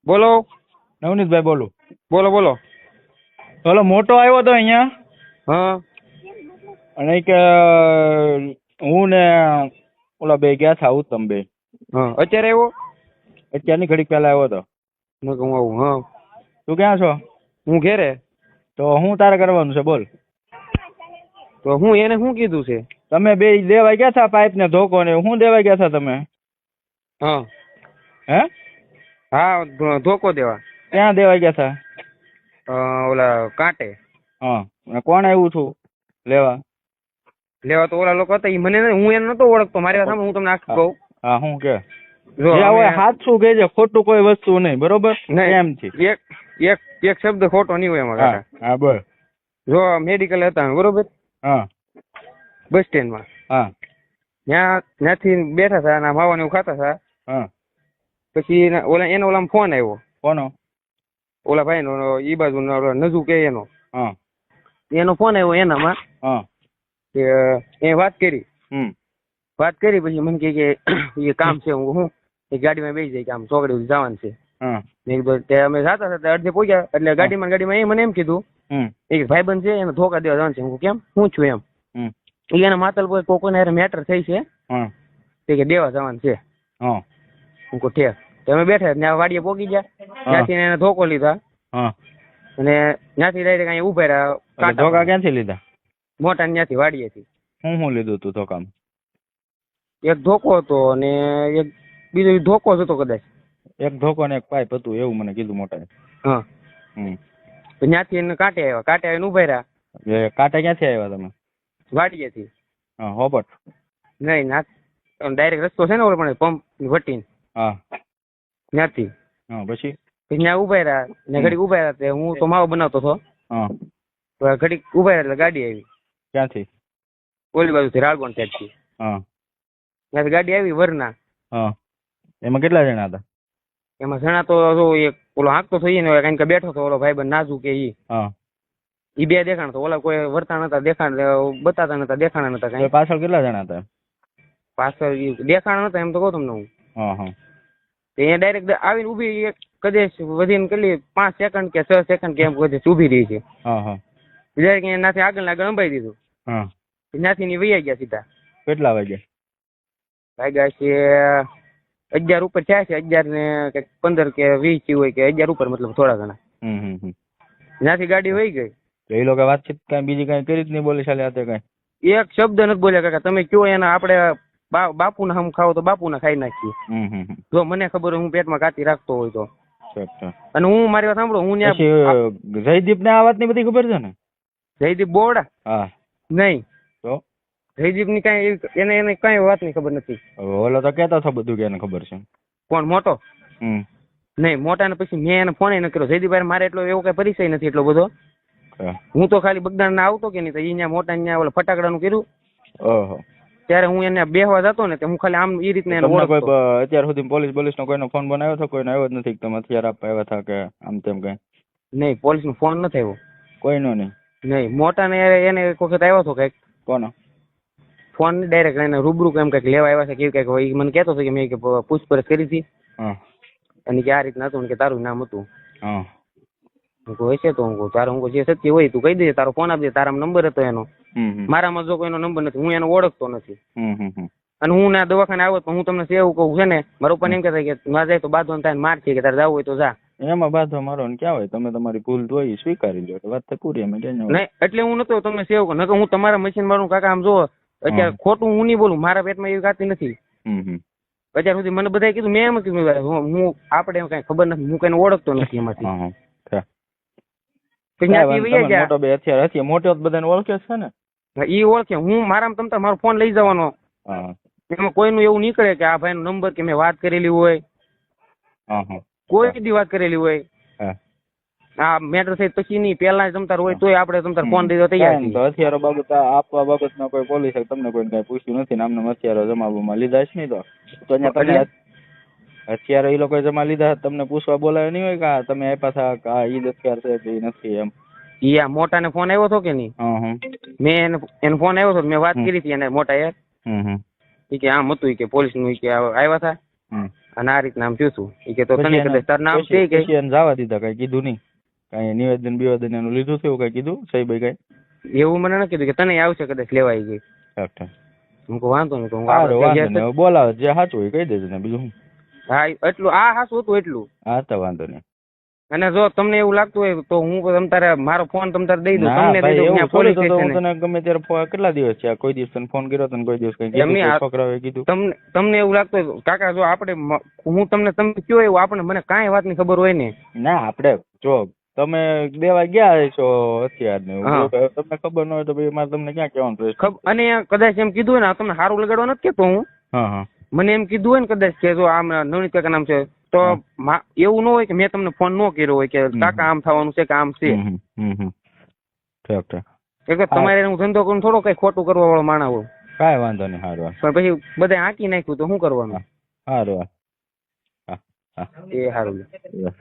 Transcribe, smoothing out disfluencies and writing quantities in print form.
બોલો. નવનીતભાઈ બોલું. બોલો બોલો. ઓલો મોટો આવ્યો તો અહીંયા હા અને કે હું ને ઓલા બે ગયા હતા ઉત્તમ બે. હા અત્યારે આવ્યો. અત્યારની ઘડીક પહેલા આવ્યો હતો. મેં કહું આવું. હા તું ક્યાં છો? હું ઘેરે. તો હું તારે કરવાનું છે બોલ. તો હું એને શું કીધું છે? તમે બે દેવા ગયા હતા પાઇપ ને ધોકો ને હું દેવા ગયા હતા તમે? હા હે હા ધોકો દેવા. ક્યાં દેવા ગયા હતા? ઓલા કાંટે. હા અને કોણ આવ્યું છું લેવા? લેવા તો ઓલા લોકો હતા. ઈ મને હું એને નતો ઓળખતો. મારી વાત સાંભળ, હું તમને આખું કહું. હા હું કે જો જે હોય સાચું કહેજે, ખોટું કોઈ વસ્તુ નહીં, બરોબર? એમ છે. એક એક એક શબ્દ ખોટો નહીં હોય એમાં હા કાકા. હા બોલ. જો મેડિકલ હતા બરોબર, હા બસ સ્ટેન્ડમાં. હા ત્યાંથી બેઠા હતા અને માવાને એવું ખાતા હતા. હા પછી ઓલા ઓલામાં ફોન આવ્યો. કોનો? ઓલા ભાઈ નો, ઈ બાજુ નજુ કે એનો. હા એનો ફોન આવ્યો એનામાં. હા કે એ વાત કરી. હમ વાત કરી પછી મને કે એ કામ છે. હું એ ગાડીમાં બેસી જાય કે આમ ચોકડી સુધી જવાનું છે. હા મેં કીધું તે અમે જતા હતા અડધે પહોંચ્યા એટલે ગાડીમાં એ મને એમ કીધું હમ એક ભાઈબંધ છે એને ધોકા દેવા જવાનું છે. હું કેમ હું છું એમ. હમ ઈ એના માતલ પર કોકોને મેટર થઈ છે હા તે કે દેવા જવાનું છે. હા હું કહું ઠેક. તો અમે બેઠા ત્યાં વાડીએ પોગી ગયા. ત્યાંથી એને ધોકો લીધા હા અને ત્યાંથી ડાયરેક્ટ અહીંયા ઉભા રહ્યા. ધોકા ક્યાંથી લીધા? મોટા ત્યાંથી વાડીએથી. હું લીધું તું ધોકામાં? એક ધોકો હતો અને એક બીજો ધોકો જ હતો કદાચ. એક ધોકો ને એક પાઇપ હતું એવું મને કીધું મોટા. હા હમ તો ત્યાંથી એને કાંટે આવ્યા. કાંટે આવીને ઉભા રહ્યા એ કાંટા ક્યાંથી આવ્યા તમે? વાડીએથી. હા હોબટ? નહીં ના, ડાયરેક્ટ રસ્તો છે ને ઓલો પણ પંપ વટીને હા ત્યાંથી. હા પછી? ત્યાં ઉભા રહ્યા ને ઘડીક ઉભા રહ્યા. તે હું તો માવો બનાવતો હતો. હા તો ઘડીક ઉભા રહ્યા એટલે ગાડી આવી. ક્યાંથી? ઓલી બાજુથી રાળગોણ સાઈડથી. હા ત્યાંથી ગાડી આવી વરના. હા એમાં કેટલા જણા હતા? એમાં જણા તો જો એક ઓલો હાંકતો થઈ ને કારણ કે બેઠો હતો ઓલો ભાઈબંધ નાજુ કે હા ઈ બે દેખાણ તો ઓલા કોઈ વર્તા નતા દેખાણ બતાતા નતા દેખાણા નતા કઈ. પાછળ કેટલા જણા હતા? પાછળ દેખાણ નતા એમ તો કહું તમને હું. હા હા એ ડાયરેક્ટ આવીને ઉભી એક કદેશ વધીને કેટલી 5 સેકન્ડ કે 6 સેકન્ડ કે એમ કદેશ ઉભી રહી છે. હા હા ડાયરેક્ટ એનાથી આગળ અંબાઈ દીધું. હા ત્યાંથી ની વૈયા ગયા સીધા. કેટલા વાગે? વાગ્યા છે 11 ઉપર થયા છે. 11 ને કંઈક 15 કે 20 હોય કે 11 ઉપર મતલબ થોડા ઘણા. ત્યાંથી ગાડી વહી ગઈ. તો એ લોકો વાતચીત કઈ બીજી કઈ કરી જ નહીં બોલી ચાલે આતે કઈ? એક શબ્દ નથી બોલ્યા કાકા. તમે કયો એના આપણે બાપુના હમ ખાવ તો બાપુના ખાઈ નાખીએ. જો મને ખબર હોય હું પેટમાં કાતી રાખતો હોય તો. અને હું મારી વાત સાંભળો, હું જયદીપ ને આ વાત ની બધી ખબર છે ને? જયદીપ બોવડા? હા નહીં. તો જયદીપ ની કઈ એને કઈ વાત ની ખબર નથી. ઓલો તો કેતો હતો બધું કે એને ખબર છે. કોણ મોટો? નહીં મોટા ને પછી મેં એને ફોન ન કર્યો. જયદીપભાઈ મારે એટલો એવો કઈ પરિચય નથી એટલો બધો. હું તો ખાલી બગદાણ ના આવતો કે નહીં તો અહીંયા મોટા અહીંયા ઓલા ફટાકડાનું કર્યું. ઓહો ત્યારે હું એને બેહવા જતો ને હું ખાલી આમ એ રીતના એને ઓળખતો. અત્યાર સુધી પોલીસ નો કોઈનો ફોન બનાવ્યો હતો? કોઈનો આવ્યો જ નથી? તમે હથિયાર આપવા આવ્યા હતા કે આમ તેમ કઈ? નહીં પોલીસ નો ફોન નથી આવ્યો. કોઈનો નહીં? નહીં મોટા ને એને એક વખત આવ્યો હતો કઈક. કોનો ફોન? ડાયરેક્ટ એને રૂબરૂ એમ કઈક લેવા આવ્યા છે કેવું કઈક. મને કહેતો હતો કે મેં પૂછપરછ કરી હતી અને કે આ રીતના હતું કે તારું નામ હતું. હું હશે તો હું તારો હું જે સત્ય હોય તું કહી દેજે. તારો ફોન આપી દે. તારામાં નંબર હતો એનો. મારામાં જો કોઈનો નંબર નથી. હું એને ઓળખતો નથી. અને હું ના દવાખાને આવ્યો તો હું તમને એવું કહું છે ને, મારા પપ્પાને એમ કહેતા કે ના જાય તો બાંધો થાય માર છે કે તારે જવું હોય તો જા. એમાં બાંધો મારો ને ક્યાં હોય? તમે તમારી ભૂલ ધોઈ સ્વીકારી લો વાત તો પૂરી. અમે નહીં એટલે હું નતો તમને સેવ કહું. નકર હું તમારા મશીન મારું કાકા આમ જો અત્યારે ખોટું હું નહીં બોલું. મારા પેટમાં એવી ગાતી નથી. અત્યાર સુધી મને બધાએ કીધું. મેં એમ કીધું હું આપણે એમ કઈ ખબર નથી. હું કઈને ઓળખતો નથી એમાંથી. મોટો બે અત્યારે મોટો બધાને ઓળખે છે ને? ઈ ઓળખે. હું મારામાં તમતા મારો ફોન લઈ જવાનો. એમાં કોઈનું એવું નીકળે કે આ ભાઈ નો નંબર કે મેં વાત કરેલી હોય. કોઈ દી વાત કરેલી હોય. આ મેટર થઈ પછી નહીં પેલા તમતાર હોય તોય આપણે તમતાર ફોન દઈ દો તૈયાર. હથિયારો બાબત આપવા બાબતમાં કોઈ પોલીસે તમને કોઈ કઈ પૂછ્યું નથી? નામના હથિયારો જમાવવામાં લીધા છે નહીં તો અહીંયા હથિયારો એ લોકો જમા લીધા તમને પૂછવા બોલાવે નહીં હોય કે તમે આપ્યા હતા ઈ હથિયાર છે કે નથી એમ? ઈ મોટા ને ફોન આવ્યો હતો કે નહીં? મેં એને ફોન આવ્યો હતો. મેં વાત કરી હતી એને મોટા યાર. કે આમ હતું કે પોલીસ નું કે આવ્યા હતા. અને આ રીતના આમ થયું છું ઈ કે તો પછી તને એને- કદાચ તારું નામ પછી છે કે પછી એને જવા દીધા, કઈ કીધું નહીં? કઈ નિવેદન બિવેદન એનું લીધું છે એવું કઈ કીધું સહીભાઈ કઈ? એવું મને ન કીધું કે તને આવશે કદાચ લેવા ઈ કે. ઠીક ઠીક. હું કહું વાંધો નહીં તો હું સારું, આપણે વાંધો થઈ નહીં. હવે બોલાવે જે સાચું હોય કહી દેજો ને, બીજું શું. હા એટલું આ હાસું હતું એટલું. હા તો વાંધો નહીં. અને જો તમને એવું લાગતું હોય તો હું તમ તારે મારો ફોન તમ તારે દઈ દઉં, ના તમને દઈ ભાઈ, દઉં એવું ત્યાં થોડી પોલીસ તો હું સ્ટેશન. તને ગમે ત્યારે કેટલા દિવસ છે કોઈ દિવસ તને ફોન કર્યો તને કોઈ દિવસ કઈ કીધું એમની કોઈ આ- છોકરાઓએ કીધું? તમને એવું લાગતું હોય કાકા જો આપણે હું તમને તમે કયો એવું આપણે મને કાંઈ વાતની ખબર હોય ને. ના આપણે જો તમે દેવા ગયા છો હથિયાર ને હા. તમને ખબર ન હોય તો ભાઈ મારે તમને ક્યાં કહેવાનું પ્રશ્ન? અને કદાચ એમ કીધું હોય ને આ તમને સારું લગાડવા નથી કેતો હું, હા હા મને એમ કીધું હોય ને કદાચ કે જો આમ નવનીત કાકા નામ છે તો એવું ન હોય કે મેં તમને ફોન ન કર્યો હોય કે કાકા આમ થવાનું છે કે આમ છે. ઠીક ઠીક. કે તમારે હું ધંધો કરું થોડો કઈ ખોટું કરવા વાળો માણસ હોય, કાંઈ વાંધો નહીં. સારું પણ પછી બધા હાંકી નાખ્યું તો શું કરવાનું? સારું. હા હા. એ સારું. Yeah.